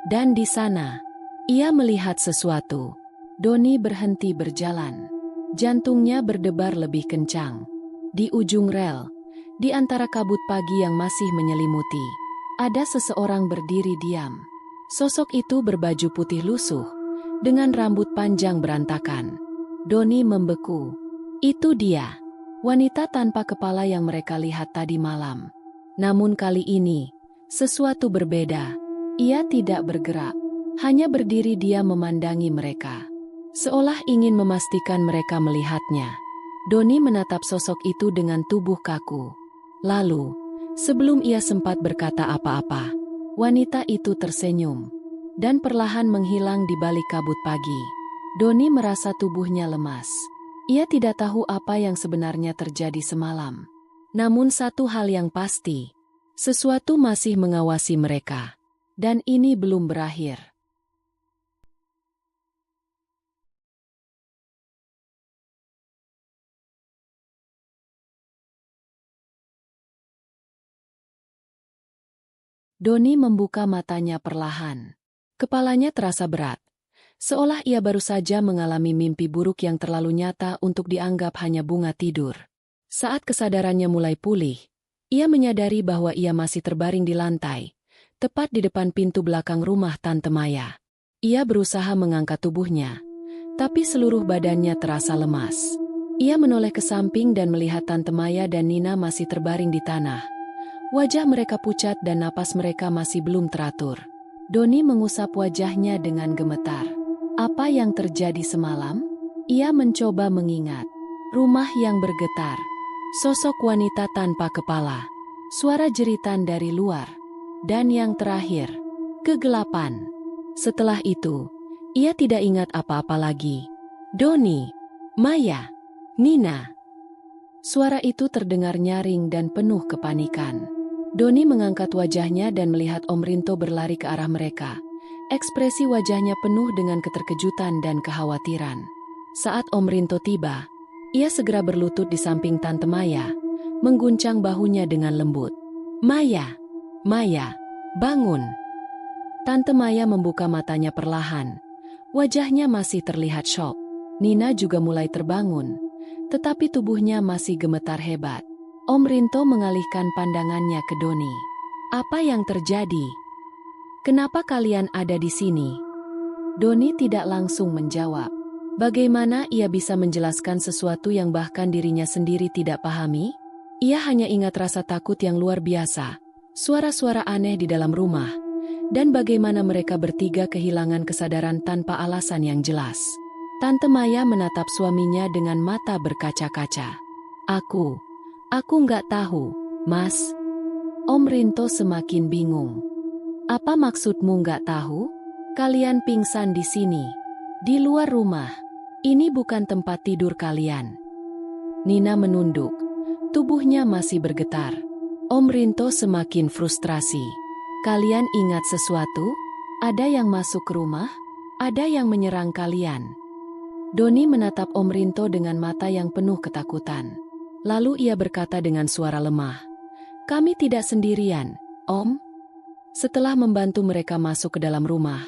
Dan di sana, ia melihat sesuatu. Doni berhenti berjalan. Jantungnya berdebar lebih kencang. Di ujung rel, di antara kabut pagi yang masih menyelimuti, ada seseorang berdiri diam. Sosok itu berbaju putih lusuh, dengan rambut panjang berantakan. Doni membeku. Itu dia, wanita tanpa kepala yang mereka lihat tadi malam. Namun kali ini, sesuatu berbeda. Ia tidak bergerak, hanya berdiri diam memandangi mereka. Seolah ingin memastikan mereka melihatnya. Doni menatap sosok itu dengan tubuh kaku. Lalu, sebelum ia sempat berkata apa-apa, wanita itu tersenyum dan perlahan menghilang di balik kabut pagi. Doni merasa tubuhnya lemas. Ia tidak tahu apa yang sebenarnya terjadi semalam. Namun satu hal yang pasti, sesuatu masih mengawasi mereka. Dan ini belum berakhir. Doni membuka matanya perlahan. Kepalanya terasa berat, seolah ia baru saja mengalami mimpi buruk yang terlalu nyata untuk dianggap hanya bunga tidur. Saat kesadarannya mulai pulih, ia menyadari bahwa ia masih terbaring di lantai, tepat di depan pintu belakang rumah Tante Maya. Ia berusaha mengangkat tubuhnya, tapi seluruh badannya terasa lemas. Ia menoleh ke samping dan melihat Tante Maya dan Nina masih terbaring di tanah. Wajah mereka pucat dan napas mereka masih belum teratur. Doni mengusap wajahnya dengan gemetar. Apa yang terjadi semalam? Ia mencoba mengingat. Rumah yang bergetar. Sosok wanita tanpa kepala. Suara jeritan dari luar. Dan yang terakhir, kegelapan. Setelah itu, ia tidak ingat apa-apa lagi. Doni, Maya, Nina. Suara itu terdengar nyaring dan penuh kepanikan. Doni mengangkat wajahnya dan melihat Om Rinto berlari ke arah mereka. Ekspresi wajahnya penuh dengan keterkejutan dan kekhawatiran. Saat Om Rinto tiba, ia segera berlutut di samping Tante Maya, mengguncang bahunya dengan lembut. Maya, Maya, bangun. Tante Maya membuka matanya perlahan. Wajahnya masih terlihat syok. Nina juga mulai terbangun, tetapi tubuhnya masih gemetar hebat. Om Rinto mengalihkan pandangannya ke Doni. Apa yang terjadi? Kenapa kalian ada di sini? Doni tidak langsung menjawab. Bagaimana ia bisa menjelaskan sesuatu yang bahkan dirinya sendiri tidak pahami? Ia hanya ingat rasa takut yang luar biasa, suara-suara aneh di dalam rumah, dan bagaimana mereka bertiga kehilangan kesadaran tanpa alasan yang jelas. Tante Maya menatap suaminya dengan mata berkaca-kaca. Aku nggak tahu, Mas. Om Rinto semakin bingung. Apa maksudmu nggak tahu? Kalian pingsan di sini, di luar rumah. Ini bukan tempat tidur kalian. Nina menunduk. Tubuhnya masih bergetar. Om Rinto semakin frustrasi. Kalian ingat sesuatu? Ada yang masuk ke rumah? Ada yang menyerang kalian? Doni menatap Om Rinto dengan mata yang penuh ketakutan. Lalu ia berkata dengan suara lemah, "Kami tidak sendirian, Om." Setelah membantu mereka masuk ke dalam rumah,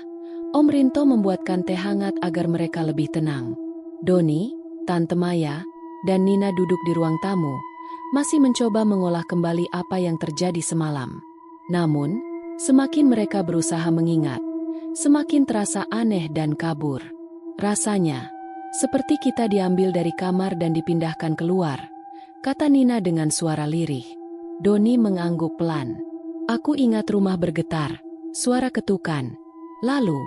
Om Rinto membuatkan teh hangat agar mereka lebih tenang. Doni, Tante Maya, dan Nina duduk di ruang tamu, masih mencoba mengolah kembali apa yang terjadi semalam. Namun, semakin mereka berusaha mengingat, semakin terasa aneh dan kabur. Rasanya, seperti kita diambil dari kamar dan dipindahkan keluar, kata Nina dengan suara lirih. Doni mengangguk pelan. Aku ingat rumah bergetar, suara ketukan. Lalu,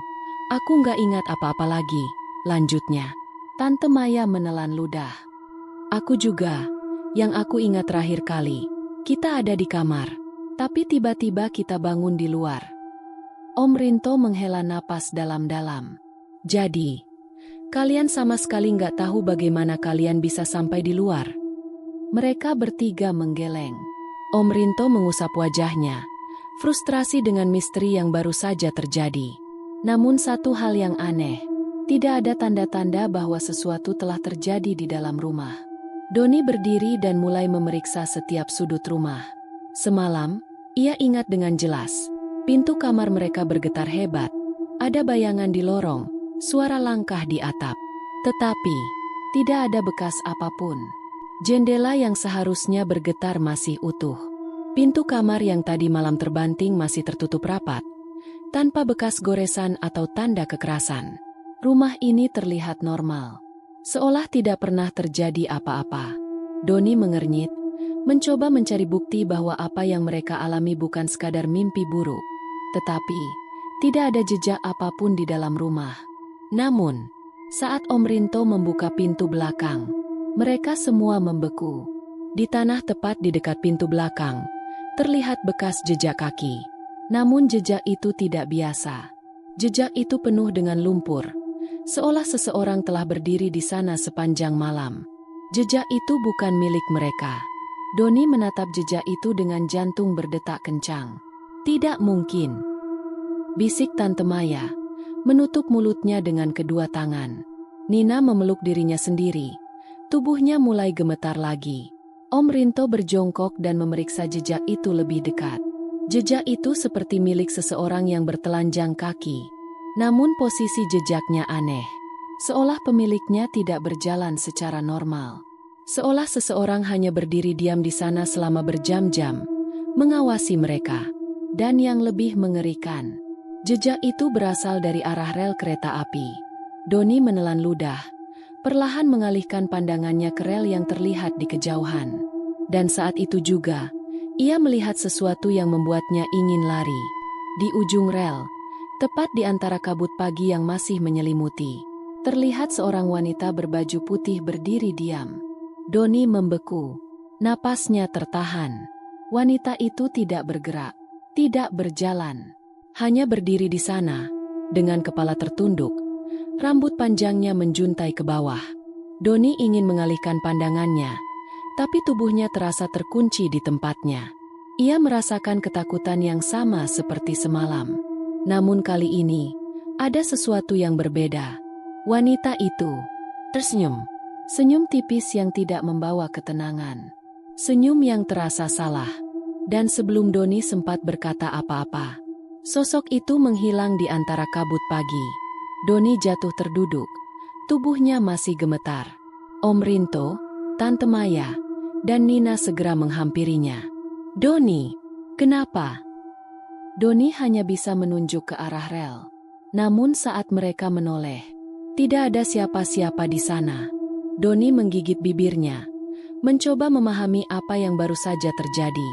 aku nggak ingat apa-apa lagi, lanjutnya. Tante Maya menelan ludah. Aku juga, yang aku ingat terakhir kali, kita ada di kamar, tapi tiba-tiba kita bangun di luar. Om Rinto menghela napas dalam-dalam. Jadi, Kalian sama sekali nggak tahu bagaimana kalian bisa sampai di luar. Mereka bertiga menggeleng. Om Rinto mengusap wajahnya, frustrasi dengan misteri yang baru saja terjadi. Namun satu hal yang aneh, tidak ada tanda-tanda bahwa sesuatu telah terjadi di dalam rumah. Doni berdiri dan mulai memeriksa setiap sudut rumah. Semalam, ia ingat dengan jelas, pintu kamar mereka bergetar hebat, ada bayangan di lorong, suara langkah di atap. Tetapi, tidak ada bekas apapun. Jendela yang seharusnya bergetar masih utuh. Pintu kamar yang tadi malam terbanting masih tertutup rapat, tanpa bekas goresan atau tanda kekerasan. Rumah ini terlihat normal, seolah tidak pernah terjadi apa-apa. Doni mengernyit, mencoba mencari bukti bahwa apa yang mereka alami bukan sekadar mimpi buruk. Tetapi, tidak ada jejak apapun di dalam rumah. Namun, saat Om Rinto membuka pintu belakang, mereka semua membeku. Di tanah tepat di dekat pintu belakang, terlihat bekas jejak kaki. Namun jejak itu tidak biasa. Jejak itu penuh dengan lumpur, seolah seseorang telah berdiri di sana sepanjang malam. Jejak itu bukan milik mereka. Doni menatap jejak itu dengan jantung berdetak kencang. Tidak mungkin, bisik Tante Maya, menutup mulutnya dengan kedua tangan. Nina memeluk dirinya sendiri. Tubuhnya mulai gemetar lagi. Om Rinto berjongkok dan memeriksa jejak itu lebih dekat. Jejak itu seperti milik seseorang yang bertelanjang kaki. Namun posisi jejaknya aneh. Seolah pemiliknya tidak berjalan secara normal. Seolah seseorang hanya berdiri diam di sana selama berjam-jam, mengawasi mereka. Dan yang lebih mengerikan, jejak itu berasal dari arah rel kereta api. Doni menelan ludah, perlahan mengalihkan pandangannya ke rel yang terlihat di kejauhan. Dan saat itu juga, ia melihat sesuatu yang membuatnya ingin lari. Di ujung rel, tepat di antara kabut pagi yang masih menyelimuti, terlihat seorang wanita berbaju putih berdiri diam. Doni membeku, napasnya tertahan. Wanita itu tidak bergerak, tidak berjalan, hanya berdiri di sana, dengan kepala tertunduk, rambut panjangnya menjuntai ke bawah. Doni ingin mengalihkan pandangannya, tapi tubuhnya terasa terkunci di tempatnya. Ia merasakan ketakutan yang sama seperti semalam. Namun kali ini, ada sesuatu yang berbeda. Wanita itu tersenyum. Senyum tipis yang tidak membawa ketenangan. Senyum yang terasa salah. Dan sebelum Doni sempat berkata apa-apa, sosok itu menghilang di antara kabut pagi. Doni jatuh terduduk. Tubuhnya masih gemetar. Om Rinto, Tante Maya, dan Nina segera menghampirinya. Doni, kenapa? Doni hanya bisa menunjuk ke arah rel. Namun saat mereka menoleh, tidak ada siapa-siapa di sana. Doni menggigit bibirnya, mencoba memahami apa yang baru saja terjadi.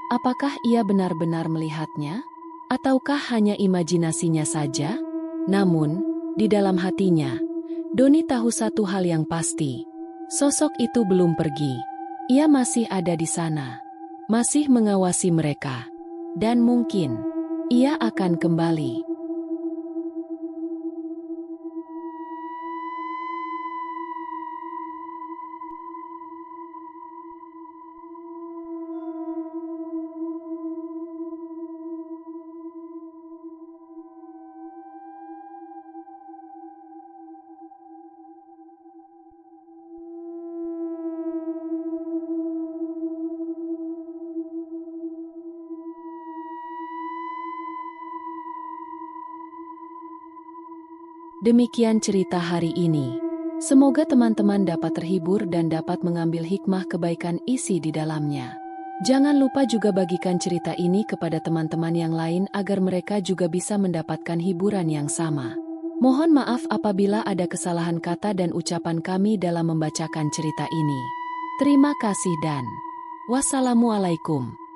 Apakah ia benar-benar melihatnya? Ataukah hanya imajinasinya saja? Namun, di dalam hatinya, Doni tahu satu hal yang pasti. Sosok itu belum pergi. Ia masih ada di sana. Masih mengawasi mereka. Dan mungkin, ia akan kembali. Demikian cerita hari ini. Semoga teman-teman dapat terhibur dan dapat mengambil hikmah kebaikan isi di dalamnya. Jangan lupa juga bagikan cerita ini kepada teman-teman yang lain agar mereka juga bisa mendapatkan hiburan yang sama. Mohon maaf apabila ada kesalahan kata dan ucapan kami dalam membacakan cerita ini. Terima kasih dan wassalamualaikum.